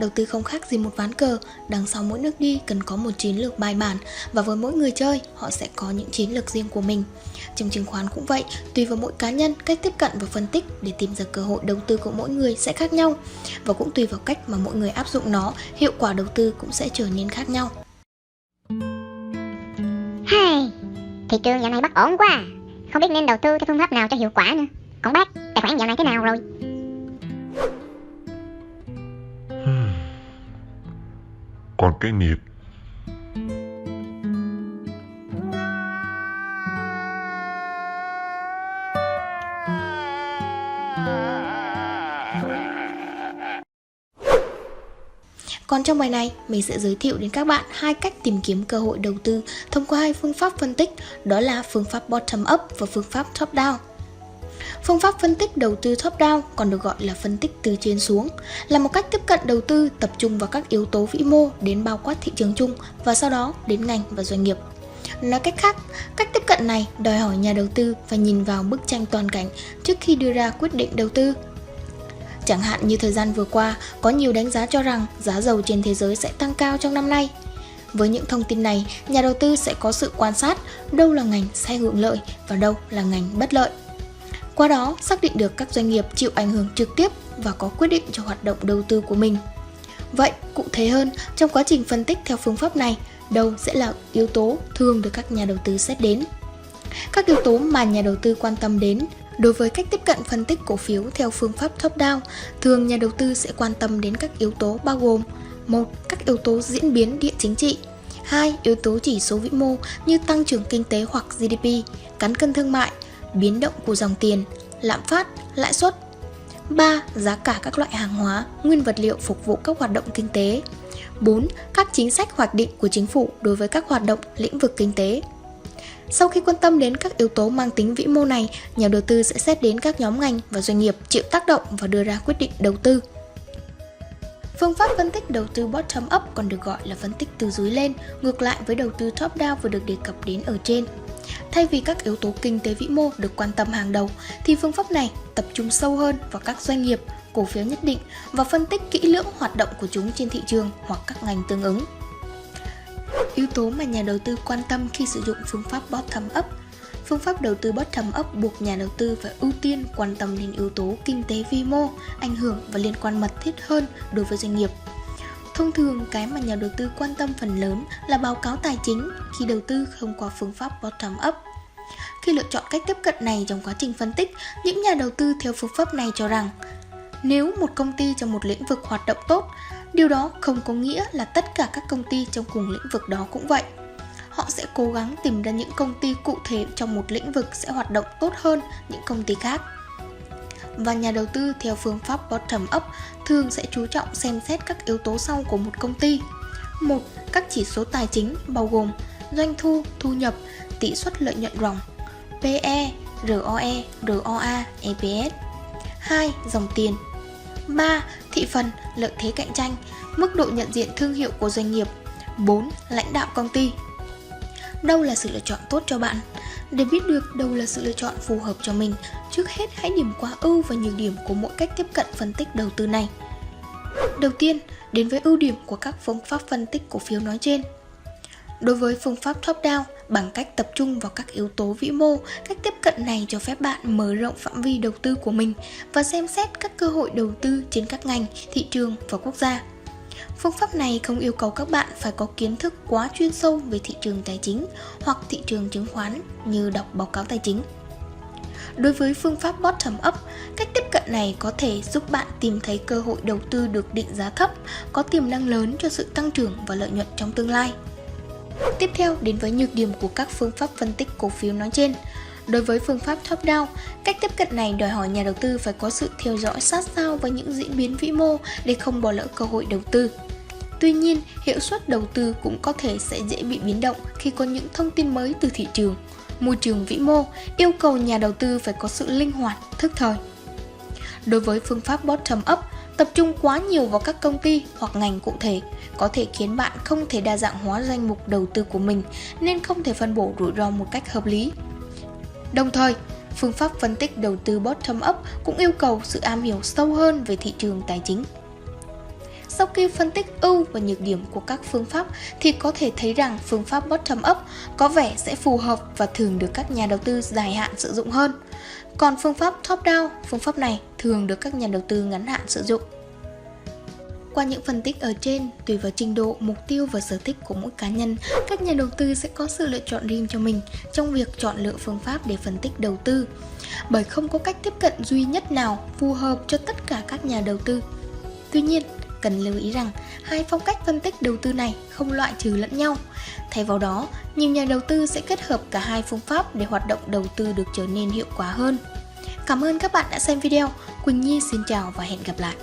đầu tư không khác gì một ván cờ, đằng sau mỗi nước đi cần có một chiến lược bài bản, và với mỗi người chơi, họ sẽ có những chiến lược riêng của mình. Trong chứng khoán cũng vậy, tùy vào mỗi cá nhân, cách tiếp cận và phân tích để tìm ra cơ hội đầu tư của mỗi người sẽ khác nhau, và cũng tùy vào cách mà mỗi người áp dụng nó, hiệu quả đầu tư cũng sẽ trở nên khác nhau. Hey, thị trường dạo này bất ổn quá, không biết nên đầu tư cái phương pháp nào cho hiệu quả nữa. Còn bác, tài khoản dạo này thế nào rồi? Còn cái nghiệp. Còn trong bài này, mình sẽ giới thiệu đến các bạn hai cách tìm kiếm cơ hội đầu tư thông qua hai phương pháp phân tích, đó là phương pháp bottom up và phương pháp top down. Phương pháp phân tích đầu tư top down, còn được gọi là phân tích từ trên xuống, là một cách tiếp cận đầu tư tập trung vào các yếu tố vĩ mô đến bao quát thị trường chung và sau đó đến ngành và doanh nghiệp. Nói cách khác, cách tiếp cận này đòi hỏi nhà đầu tư phải nhìn vào bức tranh toàn cảnh trước khi đưa ra quyết định đầu tư. Chẳng hạn như thời gian vừa qua, có nhiều đánh giá cho rằng giá dầu trên thế giới sẽ tăng cao trong năm nay. Với những thông tin này, nhà đầu tư sẽ có sự quan sát đâu là ngành sẽ hưởng lợi và đâu là ngành bất lợi. Qua đó, xác định được các doanh nghiệp chịu ảnh hưởng trực tiếp và có quyết định cho hoạt động đầu tư của mình. Vậy, cụ thể hơn, trong quá trình phân tích theo phương pháp này, đâu sẽ là yếu tố thường được các nhà đầu tư xét đến? Các yếu tố mà nhà đầu tư quan tâm đến đối với cách tiếp cận phân tích cổ phiếu theo phương pháp top down, thường nhà đầu tư sẽ quan tâm đến các yếu tố bao gồm: 1. Các yếu tố diễn biến địa chính trị. 2. Yếu tố chỉ số vĩ mô như tăng trưởng kinh tế hoặc GDP, cán cân thương mại, biến động của dòng tiền, lạm phát, lãi suất. 3. Giá cả các loại hàng hóa, nguyên vật liệu phục vụ các hoạt động kinh tế. 4. Các chính sách hoạch định của chính phủ đối với các hoạt động lĩnh vực kinh tế. Sau khi quan tâm đến các yếu tố mang tính vĩ mô này, nhà đầu tư sẽ xét đến các nhóm ngành và doanh nghiệp chịu tác động và đưa ra quyết định đầu tư. Phương pháp phân tích đầu tư bottom up còn được gọi là phân tích từ dưới lên, ngược lại với đầu tư top down vừa được đề cập đến ở trên. Thay vì các yếu tố kinh tế vĩ mô được quan tâm hàng đầu, thì phương pháp này tập trung sâu hơn vào các doanh nghiệp, cổ phiếu nhất định và phân tích kỹ lưỡng hoạt động của chúng trên thị trường hoặc các ngành tương ứng. Yếu tố mà nhà đầu tư quan tâm khi sử dụng phương pháp bottom up. Phương pháp đầu tư bottom up buộc nhà đầu tư phải ưu tiên quan tâm đến yếu tố kinh tế vi mô, ảnh hưởng và liên quan mật thiết hơn đối với doanh nghiệp. Thông thường, cái mà nhà đầu tư quan tâm phần lớn là báo cáo tài chính khi đầu tư không qua phương pháp bottom up. Khi lựa chọn cách tiếp cận này trong quá trình phân tích, những nhà đầu tư theo phương pháp này cho rằng nếu một công ty trong một lĩnh vực hoạt động tốt, điều đó không có nghĩa là tất cả các công ty trong cùng lĩnh vực đó cũng vậy. Họ sẽ cố gắng tìm ra những công ty cụ thể trong một lĩnh vực sẽ hoạt động tốt hơn những công ty khác. Và nhà đầu tư theo phương pháp bottom up thường sẽ chú trọng xem xét các yếu tố sau của một công ty. 1. Các chỉ số tài chính bao gồm doanh thu, thu nhập, tỷ suất lợi nhuận ròng, PE, ROE, ROA, EPS. 2. Dòng tiền. 3. Thị phần, lợi thế cạnh tranh, mức độ nhận diện thương hiệu của doanh nghiệp. 4. Lãnh đạo công ty. Đâu là sự lựa chọn tốt cho bạn? Để biết được đâu là sự lựa chọn phù hợp cho mình, trước hết hãy điểm qua ưu và nhược điểm của mỗi cách tiếp cận phân tích đầu tư này. Đầu tiên, đến với ưu điểm của các phương pháp phân tích cổ phiếu nói trên. Đối với phương pháp top down, bằng cách tập trung vào các yếu tố vĩ mô, cách tiếp cận này cho phép bạn mở rộng phạm vi đầu tư của mình và xem xét các cơ hội đầu tư trên các ngành, thị trường và quốc gia. Phương pháp này không yêu cầu các bạn phải có kiến thức quá chuyên sâu về thị trường tài chính hoặc thị trường chứng khoán như đọc báo cáo tài chính. Đối với phương pháp bottom up, cách tiếp cận này có thể giúp bạn tìm thấy cơ hội đầu tư được định giá thấp, có tiềm năng lớn cho sự tăng trưởng và lợi nhuận trong tương lai. Tiếp theo đến với nhược điểm của các phương pháp phân tích cổ phiếu nói trên. Đối với phương pháp top down, cách tiếp cận này đòi hỏi nhà đầu tư phải có sự theo dõi sát sao với những diễn biến vĩ mô để không bỏ lỡ cơ hội đầu tư. Tuy nhiên, hiệu suất đầu tư cũng có thể sẽ dễ bị biến động khi có những thông tin mới từ thị trường, môi trường vĩ mô, yêu cầu nhà đầu tư phải có sự linh hoạt, thức thời. Đối với phương pháp bottom up, tập trung quá nhiều vào các công ty hoặc ngành cụ thể có thể khiến bạn không thể đa dạng hóa danh mục đầu tư của mình, nên không thể phân bổ rủi ro một cách hợp lý. Đồng thời, phương pháp phân tích đầu tư bottom up cũng yêu cầu sự am hiểu sâu hơn về thị trường tài chính. Sau khi phân tích ưu và nhược điểm của các phương pháp thì có thể thấy rằng phương pháp bottom up có vẻ sẽ phù hợp và thường được các nhà đầu tư dài hạn sử dụng hơn. Còn phương pháp top down, phương pháp này thường được các nhà đầu tư ngắn hạn sử dụng. Qua những phân tích ở trên, tùy vào trình độ, mục tiêu và sở thích của mỗi cá nhân, các nhà đầu tư sẽ có sự lựa chọn riêng cho mình trong việc chọn lựa phương pháp để phân tích đầu tư. Bởi không có cách tiếp cận duy nhất nào phù hợp cho tất cả các nhà đầu tư. Tuy nhiên, cần lưu ý rằng hai phong cách phân tích đầu tư này không loại trừ lẫn nhau. Thay vào đó, nhiều nhà đầu tư sẽ kết hợp cả hai phương pháp để hoạt động đầu tư được trở nên hiệu quả hơn. Cảm ơn các bạn đã xem video. Quỳnh Nhi xin chào và hẹn gặp lại.